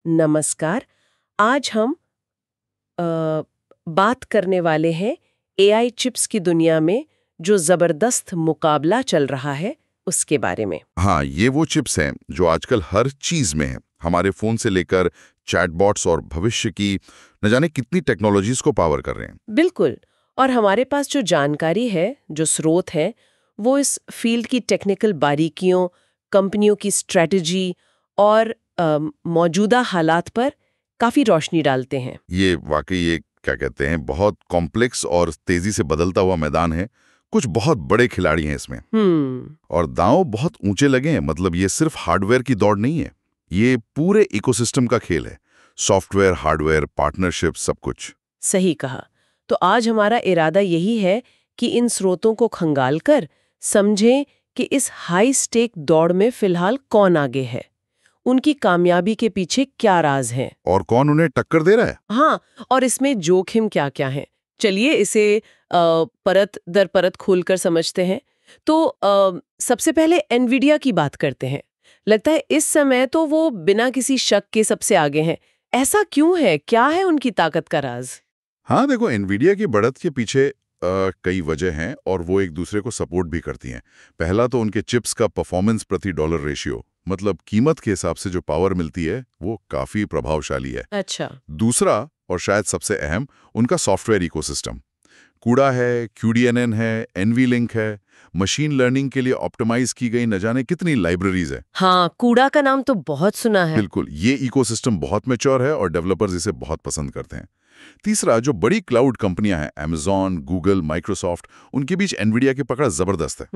नमस्कार। आज हम अ, बात करने वाले हैं एआई चिप्स की दुनिया में जो जबरदस्त मुकाबला चल रहा है उसके बारे में। हाँ, ये वो चिप्स हैं जो आजकल हर चीज में हैं। हमारे फोन से लेकर चैटबॉट्स और भविष्य की न जाने कितनी टेक्नोलॉजीज को पावर कर रहे हैं। बिल्कुल। और हमारे पास जो जानकारी है, जो स्रोत है, वो इस फील्ड की टेक्निकल बारीकियों, कंपनियों की स्ट्रेटजी और मौजूदा हालात पर काफी रोशनी डालते हैं। ये वाकई ये क्या कहते हैं, बहुत कॉम्प्लेक्स और तेजी से बदलता हुआ मैदान है। कुछ बहुत बड़े खिलाड़ी हैं इसमें और दांव बहुत ऊंचे लगे हैं। मतलब ये सिर्फ हार्डवेयर की दौड़ नहीं है, ये पूरे इकोसिस्टम का खेल है। सॉफ्टवेयर, हार्डवेयर, पार्टनरशिप, सब कुछ। सही कहा। तो आज हमारा इरादा यही है कि इन स्रोतों को खंगाल कर समझें कि इस हाई स्टेक दौड़ में फिलहाल कौन आगे है, उनकी कामयाबी के पीछे क्या राज हैं। और कौन उन्हें टक्कर दे रहा है। हाँ, और इसमें जोखिम क्या-क्या हैं। चलिए इसे परत दर परत खोलकर समझते हैं। तो सबसे पहले एनवीडिया की बात करते हैं। लगता है इस समय तो वो बिना किसी शक के सबसे आगे हैं। ऐसा क्यों है? क्या है उनकी ताकत का राज? हाँ, देखो, एनवीडिया की बढ़त के पीछे कई वजह हैं और वो एक दूसरे को सपोर्ट भी करती हैं। पहला तो उनके चिप्स का परफॉर्मेंस प्रति डॉलर रेशियो, मतलब कीमत के हिसाब से जो पावर मिलती है वो काफी प्रभावशाली है। अच्छा। दूसरा और शायद सबसे अहम, उनका सॉफ्टवेयर इकोसिस्टम। कूड़ा है, QDNN है, NVLink है, मशीन लर्निंग के लिए ऑप्टिमाइज की गई न जाने कितनी लाइब्रेरीज है। हाँ, कूड़ा का नाम तो बहुत सुना है। बिल्कुल, ये इकोसिस्टम बहुत मैच्योर है और डेवलपर्स इसे बहुत पसंद करते हैं। तीसरा, जो बड़ी क्लाउड कंपनियां हैं, Amazon, Google, माइक्रोसॉफ्ट, उनके बीच एनवीडिया की पकड़ जबरदस्त है।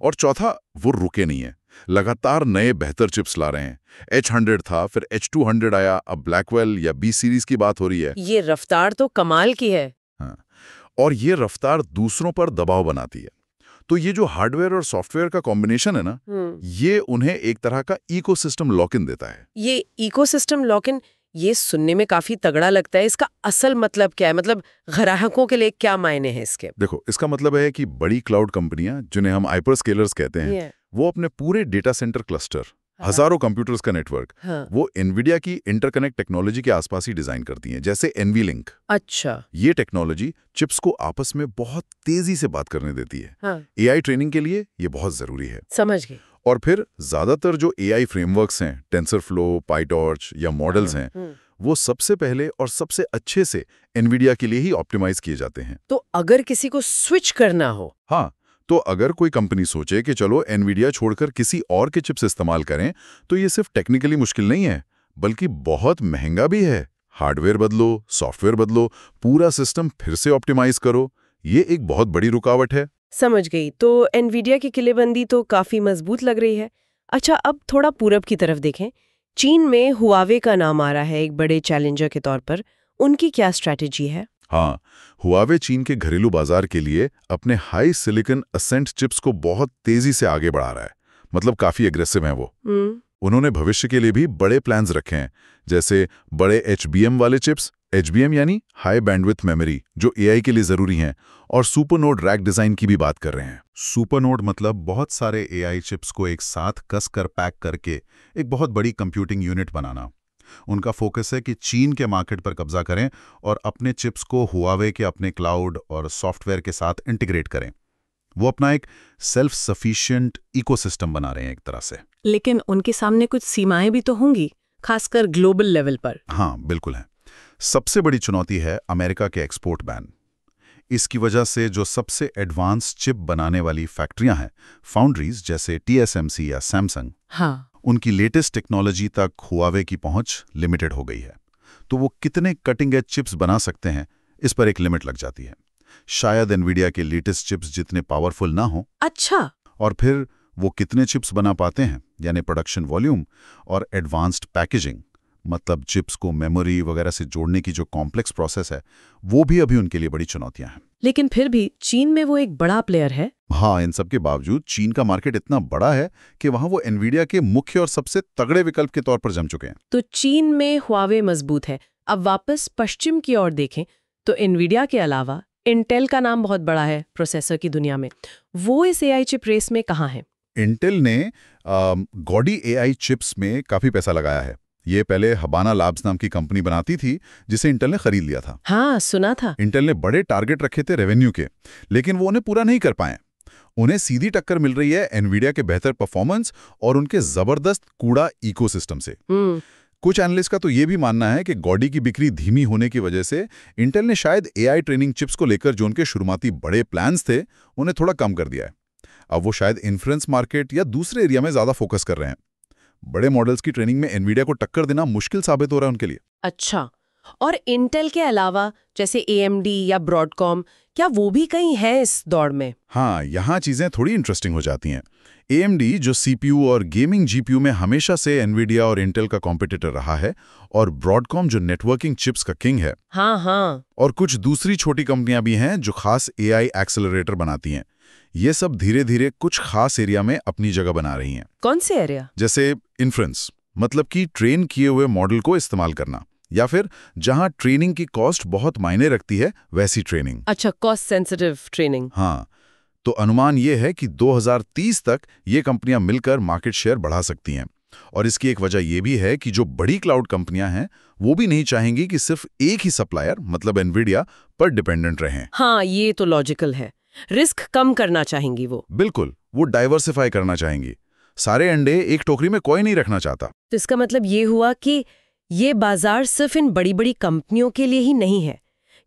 और चौथा, वो रुके नहीं है, लगातार नए बेहतर चिप्स ला रहे हैं। H100 था, फिर H200 आया, अब ब्लैकवेल या B सीरीज की बात हो रही है। ये रफ्तार तो कमाल की है। हाँ, और ये रफ्तार दूसरों पर दबाव बनाती है। तो ये जो हार्डवेयर और सॉफ्टवेयर का कॉम्बिनेशन है ना, ये उन्हें एक तरह का इकोसिस्टम लॉक इन देता है। ये इकोसिस्टम लॉक इन, ये सुनने में काफी तगड़ा लगता है। इसका असल मतलब क्या है? मतलब ग्राहकों के लिए क्या मायने हैं इसके? देखो, इसका मतलब है कि बड़ी क्लाउड कंपनियां, जिन्हें हम हाइपरस्केलर्स कहते हैं, ये वो अपने पूरे डेटा सेंटर क्लस्टर, हाँ। हजारों कंप्यूटर्स का नेटवर्क, हाँ। वो एनवीडिया की इंटरकनेक्ट टेक्नोलॉजी के आसपास ही डिजाइन करती हैं, जैसे NVLink। अच्छा। ये टेक्नोलॉजी चिप्स को आपस में बहुत तेजी से बात करने देती है। हाँ। AI ट्रेनिंग के लिए ये बहुत जरूरी है। समझ गई। और फिर ज्यादातर जो AI फ्रेमवर्क्स हैं, टेंसरफ्लो, पाइटॉर्च या मॉडल्स हैं, वो सबसे पहले और सबसे अच्छे से एनवीडिया के लिए ही ऑप्टिमाइज किए जाते हैं। तो अगर किसी को स्विच करना हो। हाँ, तो अगर कोई कंपनी सोचे कि चलो एनवीडिया छोड़कर किसी और के चिप्स इस्तेमाल करें, तो ये सिर्फ टेक्निकली मुश्किल नहीं है, बल्कि बहुत महंगा भी है। हार्डवेयर बदलो, सॉफ्टवेयर बदलो, पूरा सिस्टम फिर से ऑप्टिमाइज करो, ये एक बहुत बड़ी रुकावट है। समझ गई। तो एनवीडिया की किलेबंदी तो काफी मजबूत लग रही है। अच्छा, अब थोड़ा पूरब की तरफ देखें। चीन में हुआवे का नाम आ रहा है एक बड़े चैलेंजर के तौर पर। उनकी क्या स्ट्रैटेजी है? हाँ, हुआवे चीन के घरेलू बाजार के लिए अपने हाई सिलिकॉन असेंट चिप्स को बहुत तेजी से आगे बढ़ा रहा है। मतलब काफी एग्रेसिव हैं वो। उन्होंने भविष्य के लिए भी बड़े प्लान्स रखे हैं, जैसे बड़े HBM वाले चिप्स, HBM यानी हाई बैंडविड्थ मेमोरी, जो AI के लिए जरूरी हैं, और सुपरनोड रैक डिजाइन की भी बात कर रहे हैं। सुपरनोड मतलब बहुत सारे AI चिप्स को एक साथ कस कर पैक करके एक बहुत बड़ी कंप्यूटिंग यूनिट बनाना। उनका फोकस है कि चीन के मार्केट पर कब्जा करें और अपने चिप्स को हुआवे के अपने क्लाउड और सॉफ्टवेयर के साथ इंटीग्रेट करें। वो अपना एक सेल्फ सफिशिएंट इकोसिस्टम बना रहे हैं एक तरह से। लेकिन उनके सामने कुछ सीमाएं भी तो होंगी, खासकर ग्लोबल लेवल पर। हाँ, बिल्कुल है। सबसे बड़ी चुनौती है अमेरिका के एक्सपोर्ट बैन। इसकी वजह से जो सबसे एडवांस चिप बनाने वाली फैक्ट्रियां हैं, फाउंड्रीज जैसे TSMC या सैमसंग, हाँ। उनकी लेटेस्ट टेक्नोलॉजी तक हुआवे की पहुंच लिमिटेड हो गई है। तो वो कितने कटिंग एज चिप्स बना सकते हैं, इस पर एक लिमिट लग जाती है। शायद एनवीडिया के लेटेस्ट चिप्स जितने पावरफुल ना हो। अच्छा। और फिर वो कितने चिप्स बना पाते हैं, यानी प्रोडक्शन वॉल्यूम और एडवांस्ड पैकेजिंग, मतलब चिप्स को मेमोरी वगैरह से जोड़ने की जो कॉम्प्लेक्स प्रोसेस है, वो भी अभी उनके लिए बड़ी चुनौतियां हैं। लेकिन फिर भी चीन में वो एक बड़ा प्लेयर है। हाँ, इन सब के बावजूद चीन का मार्केट इतना बड़ा है कि वहां वो एनवीडिया के मुख्य और सबसे तगड़े विकल्प के तौर पर जम चुके हैं। तो चीन में हुआवे मजबूत है। अब वापस पश्चिम की ओर देखें तो एनवीडिया के अलावा इंटेल का नाम बहुत बड़ा है प्रोसेसर की दुनिया में। वो इस AI चिप रेस में कहाँ है? इंटेल ने गॉडी AI चिप्स में काफी पैसा लगाया है। ये पहले हबाना लैब्स नाम की कंपनी बनाती थी, जिसे इंटेल ने खरीद लिया था। हाँ, सुना था। इंटेल ने बड़े टारगेट रखे थे रेवेन्यू के, लेकिन वो उन्हें पूरा नहीं कर पाए। उन्हें सीधी टक्कर मिल रही है एनवीडिया के बेहतर परफॉर्मेंस और उनके जबरदस्त कूड़ा इकोसिस्टम से। कुछ एनालिस्ट का तो ये भी मानना है कि गॉडी की बिक्री धीमी होने की वजह से इंटेल ने शायद एआई ट्रेनिंग चिप्स को लेकर जो उनके शुरुआती बड़े प्लान्स थे, उन्हें थोड़ा कम कर दिया है। अब वो शायद इन्फ्रेंस मार्केट या दूसरे एरिया में ज्यादा फोकस कर रहे हैं। बड़े मॉडल्स की ट्रेनिंग में एनवीडिया को टक्कर देना मुश्किल साबित हो रहा है उनके लिए। अच्छा, और इंटेल के अलावा जैसे AMD या ब्रॉडकॉम, क्या वो भी कहीं है इस दौड़ में? हाँ, यहाँ चीजें थोड़ी इंटरेस्टिंग हो जाती हैं। AMD जो CPU और गेमिंग GPU में हमेशा से एनवीडिया और इंटेल का कॉम्पिटिटर रहा है, और ब्रॉडकॉम जो नेटवर्किंग चिप्स का किंग है। हाँ। और कुछ दूसरी छोटी कंपनियां भी हैं जो खास AI एक्सेलरेटर बनाती हैं। ये सब धीरे धीरे कुछ खास एरिया में अपनी जगह बना रही हैं। कौन से एरिया? जैसे इन्फ्रेंस, मतलब कि ट्रेन किए हुए मॉडल को इस्तेमाल करना, या फिर जहां ट्रेनिंग की कॉस्ट बहुत मायने रखती है वैसी ट्रेनिंग। अच्छा, कॉस्ट सेंसिटिव ट्रेनिंग। हाँ, तो अनुमान ये है कि 2030 तक ये कंपनियां मिलकर मार्केट शेयर बढ़ा सकती हैं। और इसकी एक वजह यह भी है कि जो बड़ी क्लाउड कंपनियां हैं वो भी नहीं चाहेंगी कि सिर्फ एक ही सप्लायर, मतलब एनवीडिया, पर डिपेंडेंट रहें। हाँ, ये तो लॉजिकल है। रिस्क कम करना चाहेंगी वो। बिल्कुल, वो डाइवर्सिफाई करना चाहेंगी। सारे अंडे एक टोकरी में कोई नहीं रखना चाहता। तो इसका मतलब ये हुआ कि ये बाजार सिर्फ इन बड़ी बड़ी कंपनियों के लिए ही नहीं है।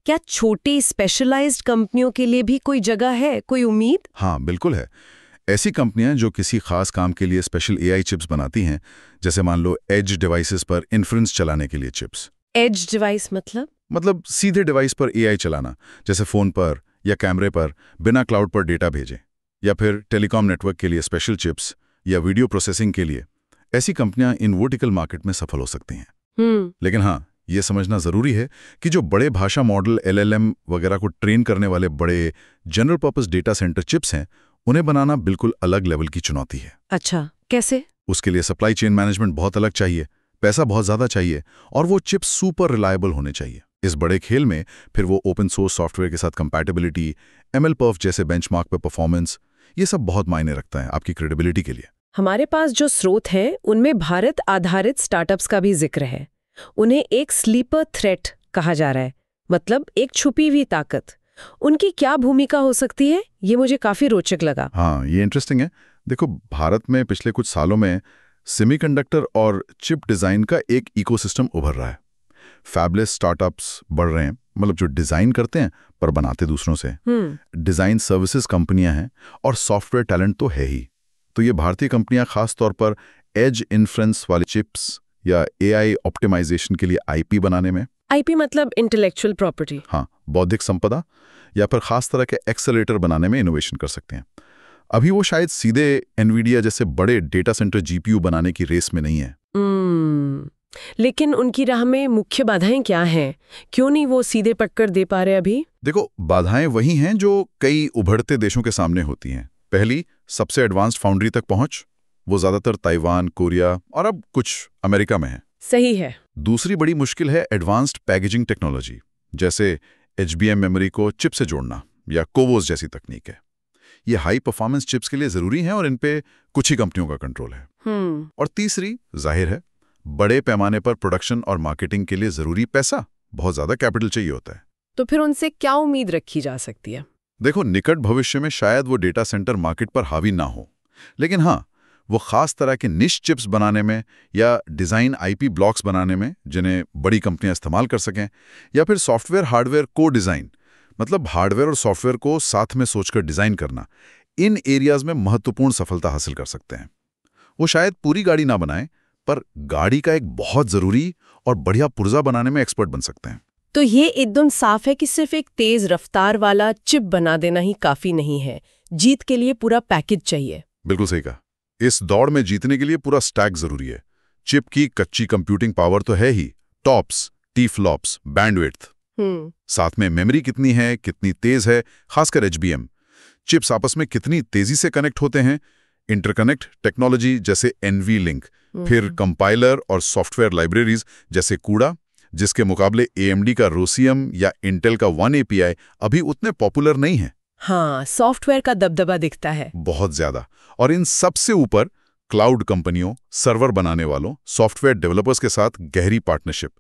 क्या छोटी स्पेशलाइज्ड कंपनियों के लिए भी कोई जगह है, कोई उम्मीद? हाँ, बिल्कुल है। ऐसी कंपनियां जो किसी खास काम के लिए स्पेशल AI चिप्स बनाती हैं, जैसे मान लो एज डिवाइसेस पर इन्फ्रेंस चलाने के लिए चिप्स। एज डिवाइस मतलब सीधे डिवाइस पर AI चलाना, जैसे फोन पर या कैमरे पर बिना क्लाउड पर डेटा भेजें, या फिर टेलीकॉम नेटवर्क के लिए स्पेशल चिप्स, या वीडियो प्रोसेसिंग के लिए। ऐसी कंपनियां इन वर्टिकल मार्केट में सफल हो सकती हैं। लेकिन हाँ, ये समझना जरूरी है कि जो बड़े भाषा मॉडल LLM वगैरह को ट्रेन करने वाले बड़े general purpose data centre chips हैं, उन्हें बनाना बिल्कुल अलग लेवल की चुनौती है। अच्छा, कैसे? उसके लिए सप्लाई चेन मैनेजमेंट बहुत अलग चाहिए, पैसा बहुत ज्यादा चाहिए, और वो चिप्स सुपर रिलायबल होने चाहिए। इस बड़े खेल में फिर वो ओपन सोर्स सॉफ्टवेयर के साथ कंपैटिबिलिटी, MLPerf जैसे बेंचमार्क पे परफॉर्मेंस, ये सब बहुत मायने रखता है आपकी क्रेडिबिलिटी के लिए। हमारे पास जो स्रोत हैं उनमें भारत आधारित स्टार्टअप्स का भी जिक्र है। उन्हें एक स्लीपर थ्रेट कहा जा रहा है, मतलब एक छुपी हुई ताकत। उनकी क्या भूमिका हो सकती है, ये मुझे काफी रोचक लगा। हाँ, ये इंटरेस्टिंग है। देखो, भारत में पिछले कुछ सालों में सेमीकंडक्टर और चिप डिजाइन का एक इकोसिस्टम उभर रहा है। फैबलेस स्टार्टअप्स बढ़ रहे हैं, मतलब जो डिजाइन करते हैं पर बनाते दूसरों से। डिजाइन सर्विसेज कंपनियां हैं, और सॉफ्टवेयर टैलेंट तो है ही। तो ये भारतीय कंपनियां खास तौर पर एज इन्फ्रेंस वाले चिप्स या AI ऑप्टिमाइजेशन के लिए IP बनाने में। IP मतलब इंटेलेक्चुअल प्रॉपर्टी। हाँ, बौद्धिक संपदा, या फिर खास तरह के एक्सेलरेटर बनाने में इनोवेशन कर सकते हैं। अभी वो शायद सीधे एनवीडिया जैसे बड़े डेटा सेंटर GPU बनाने की रेस में नहीं है। लेकिन उनकी राह में मुख्य बाधाएं क्या हैं? क्यों नहीं वो सीधे टक्कर दे पा रहे अभी? देखो, बाधाएं वही हैं जो कई उभरते देशों के सामने होती हैं। पहली, सबसे एडवांस्ड फाउंड्री तक पहुंच, वो ज्यादातर ताइवान, कोरिया और अब कुछ अमेरिका में है। सही है। दूसरी बड़ी मुश्किल है एडवांस्ड पैकेजिंग टेक्नोलॉजी, जैसे HBM मेमोरी को चिप से जोड़ना या कोवोस जैसी तकनीक है। ये हाई परफॉर्मेंस चिप्स के लिए जरूरी हैं और इन पे कुछ ही कंपनियों का कंट्रोल है। और तीसरी, जाहिर है, बड़े पैमाने पर प्रोडक्शन और मार्केटिंग के लिए जरूरी पैसा, बहुत ज्यादा कैपिटल चाहिए होता है। तो फिर उनसे क्या उम्मीद रखी जा सकती है? देखो, निकट भविष्य में शायद वो डेटा सेंटर मार्केट पर हावी ना हो, लेकिन हाँ, वो खास तरह के निश चिप्स बनाने में या डिजाइन IP ब्लॉक्स बनाने में, जिन्हें बड़ी कंपनियां इस्तेमाल कर सकें, या फिर सॉफ्टवेयर हार्डवेयर को डिजाइन, मतलब हार्डवेयर और सॉफ्टवेयर को साथ में सोचकर डिजाइन करना, इन एरियाज में महत्वपूर्ण सफलता हासिल कर सकते हैं। वो शायद पूरी गाड़ी ना बनाएं, पर गाड़ी का एक बहुत जरूरी और बढ़िया पुर्जा बनाने में एक्सपर्ट बन सकते हैं। तो ये एकदम साफ है कि सिर्फ एक तेज रफ्तार वाला चिप बना देना ही काफी नहीं है, जीत के लिए पूरा पैकेज चाहिए। बिल्कुल सही कहा। इस दौड़ में जीतने के लिए पूरा स्टैक जरूरी है। चिप की कच्ची कंप्यूटिंग पावर तो है ही, टॉप्स, टी-फ्लॉप्स, बैंडविड्थ, साथ में मेमोरी कितनी है, कितनी तेज है, खासकर HBM। चिप्स आपस में कितनी तेजी से कनेक्ट होते हैं, इंटरकनेक्ट टेक्नोलॉजी जैसे NVLink, फिर कंपाइलर और सॉफ्टवेयर लाइब्रेरीज जैसे कूड़ा, जिसके मुकाबले AMD का रोसियम या इंटेल का OneAPI अभी उतने पॉपुलर नहीं है। हाँ, सॉफ्टवेयर का दबदबा दिखता है बहुत ज्यादा। और इन सबसे ऊपर क्लाउड कंपनियों, सर्वर बनाने वालों, सॉफ्टवेयर डेवलपर्स के साथ गहरी पार्टनरशिप।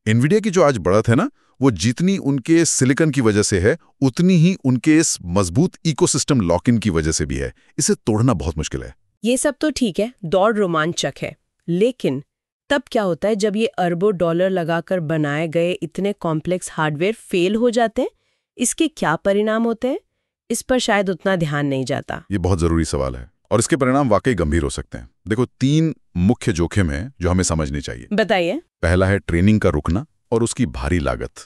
एनवीडिया की जो आज बढ़त है ना, वो जितनी उनके सिलिकॉन की वजह से है, उतनी ही उनके इस मजबूत इकोसिस्टम लॉक इन की वजह से भी है। इसे तोड़ना बहुत मुश्किल है। ये सब तो ठीक है, दौड़ रोमांचक है, लेकिन तब क्या होता है जब ये अरबों डॉलर लगाकर बनाए गए इतने कॉम्प्लेक्स हार्डवेयर फेल हो जाते हैं? इसके क्या परिणाम होते हैं? इस पर शायद उतना ध्यान नहीं जाता। ये बहुत जरूरी सवाल है और इसके परिणाम वाकई गंभीर हो सकते हैं। देखो, 3 मुख्य जोखिम हैं जो हमें समझनी चाहिए। बताइए। पहला है ट्रेनिंग का रुकना और उसकी भारी लागत।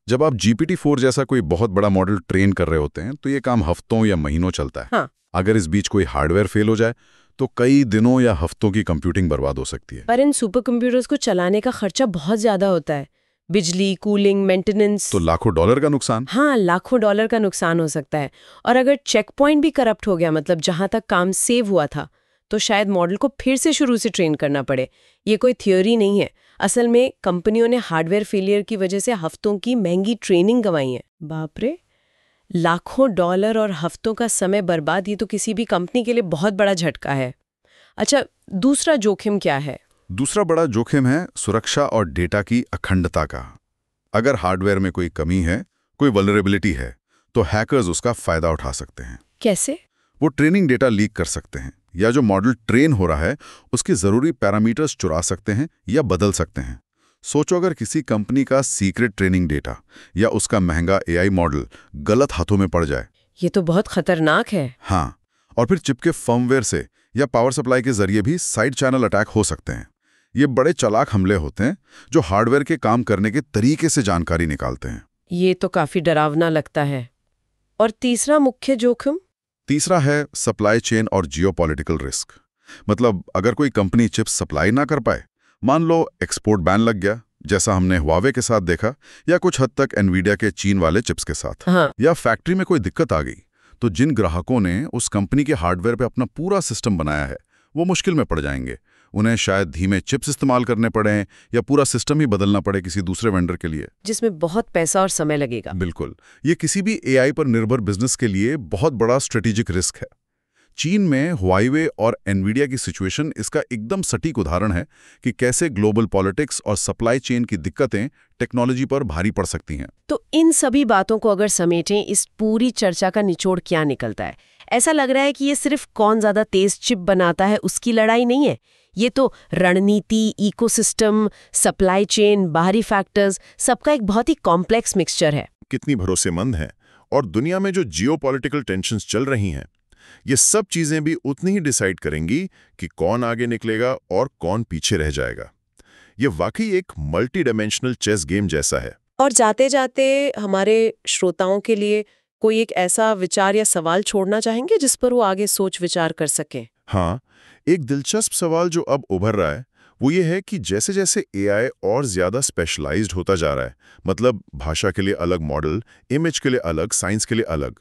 जब आप GPT-4 जैसा कोई बहुत बड़ा मॉडल ट्रेन कर रहे होते हैं तो ये काम हफ्तों या महीनों चलता है। हाँ। अगर इस बीच कोई हार्डवेयर फेल हो जाए तो कई दिनों या हफ्तों की कंप्यूटिंग बर्बाद हो सकती है। पर इन सुपर कंप्यूटर्स को चलाने का खर्चा बहुत ज्यादा होता है, बिजली, कूलिंग, मेंटेनेंस। तो लाखों डॉलर का नुकसान। हाँ, लाखों डॉलर का नुकसान हो सकता है। और अगर चेक पॉइंट भी करप्ट हो गया, मतलब जहां तक काम सेव हुआ था, तो शायद मॉडल को फिर से शुरू से ट्रेन करना पड़े। ये कोई थ्योरी नहीं है, असल में कंपनियों ने हार्डवेयर फेलियर की वजह से हफ्तों की महंगी ट्रेनिंग गंवाई है। बाप रे, लाखों डॉलर और हफ्तों का समय बर्बाद, ये तो किसी भी कंपनी के लिए बहुत बड़ा झटका है। अच्छा, दूसरा जोखिम क्या है? दूसरा बड़ा जोखिम है सुरक्षा और डेटा की अखंडता का। अगर हार्डवेयर में कोई कमी है, कोई वल्नरेबिलिटी है, तो हैकर्स उसका फायदा उठा सकते हैं। कैसे? वो ट्रेनिंग डेटा लीक कर सकते हैं या जो मॉडल ट्रेन हो रहा है उसके जरूरी पैरामीटर्स चुरा सकते हैं या बदल सकते हैं। सोचो, अगर किसी कंपनी का सीक्रेट ट्रेनिंग डेटा या उसका महंगा AI मॉडल गलत हाथों में पड़ जाए। ये तो बहुत खतरनाक है। हाँ, और फिर चिप के फर्मवेयर से या पावर सप्लाई के जरिए भी साइड चैनल अटैक हो सकते हैं। ये बड़े चालाक हमले होते हैं जो हार्डवेयर के काम करने के तरीके से जानकारी निकालते हैं। ये तो काफी डरावना लगता है। और तीसरा मुख्य जोखिम? तीसरा है सप्लाई चेन और जियोपॉलिटिकल रिस्क। मतलब अगर कोई कंपनी चिप्स सप्लाई ना कर पाए, मान लो एक्सपोर्ट बैन लग गया, जैसा हमने हुआवे के साथ देखा, या कुछ हद तक एनवीडिया के चीन वाले चिप्स के साथ। हाँ। या फैक्ट्री में कोई दिक्कत आ गई, तो जिन ग्राहकों ने उस कंपनी के हार्डवेयर पे अपना पूरा सिस्टम बनाया है वो मुश्किल में पड़ जाएंगे। उन्हें शायद धीमे चिप्स इस्तेमाल करने पड़े या पूरा सिस्टम ही बदलना पड़े किसी दूसरे वेंडर के लिए, जिसमें बहुत पैसा और समय लगेगा। बिल्कुल, ये किसी भी AI पर निर्भर बिजनेस के लिए बहुत बड़ा स्ट्रेटेजिक रिस्क है। चीन में हुआवे और एनवीडिया की सिचुएशन इसका एकदम सटीक उदाहरण है कि कैसे ग्लोबल पॉलिटिक्स और सप्लाई चेन की दिक्कतें टेक्नोलॉजी पर भारी पड़ सकती हैं। तो इन सभी बातों को अगर समेटें, इस पूरी चर्चा का निचोड़ क्या निकलता है? ऐसा लग रहा है कि ये सिर्फ कौन ज्यादा तेज चिप बनाता है उसकी लड़ाई नहीं है। ये तो रणनीति, इकोसिस्टम, सप्लाई चेन, बाहरी फैक्टर्स, सबका एक बहुत ही कॉम्प्लेक्स मिक्सचर है। कितनी भरोसेमंद है, और दुनिया में जो जियोपॉलिटिकल टेंशन्स चल रही हैं, ये सब चीजें भी उतनी ही डिसाइड करेंगी कि कौन आगे निकलेगा और कौन पीछे रह जाएगा। ये वाकई एक मल्टी डायमेंशनल चेस गेम जैसा है। और जाते जाते हमारे श्रोताओं के लिए कोई एक ऐसा विचार या सवाल छोड़ना चाहेंगे जिस पर वो आगे सोच विचार कर सकें? हाँ, एक दिलचस्प सवाल जो अब उभर रहा है वो ये है कि जैसे जैसे AI और ज्यादा स्पेशलाइज्ड होता जा रहा है, मतलब भाषा के लिए अलग मॉडल, इमेज के लिए अलग, साइंस के लिए अलग,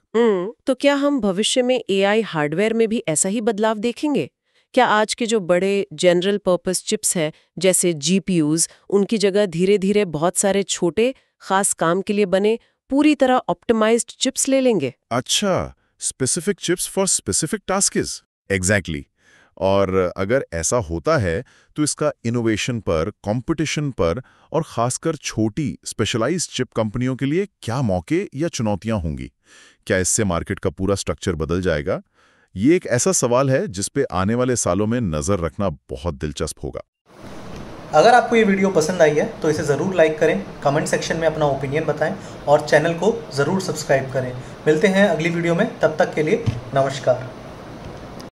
तो क्या हम भविष्य में AI हार्डवेयर में भी ऐसा ही बदलाव देखेंगे? क्या आज के जो बड़े जनरल पर्पस चिप्स हैं जैसे GPUs, उनकी जगह धीरे धीरे बहुत सारे छोटे खास काम के लिए बने पूरी तरह ऑप्टिमाइज्ड चिप्स ले लेंगे? अच्छा, specific chips for specific tasks. Exactly. और अगर ऐसा होता है तो इसका इनोवेशन पर, कंपटीशन पर और खासकर छोटी स्पेशलाइज्ड चिप कंपनियों के लिए क्या मौके या चुनौतियां होंगी? क्या इससे मार्केट का पूरा स्ट्रक्चर बदल जाएगा? ये एक ऐसा सवाल है जिस पे आने वाले सालों में नजर रखना बहुत दिलचस्प होगा। अगर आपको ये वीडियो पसंद आई है तो इसे ज़रूर लाइक करें, कमेंट सेक्शन में अपना ओपिनियन बताएं और चैनल को ज़रूर सब्सक्राइब करें। मिलते हैं अगली वीडियो में, तब तक के लिए नमस्कार।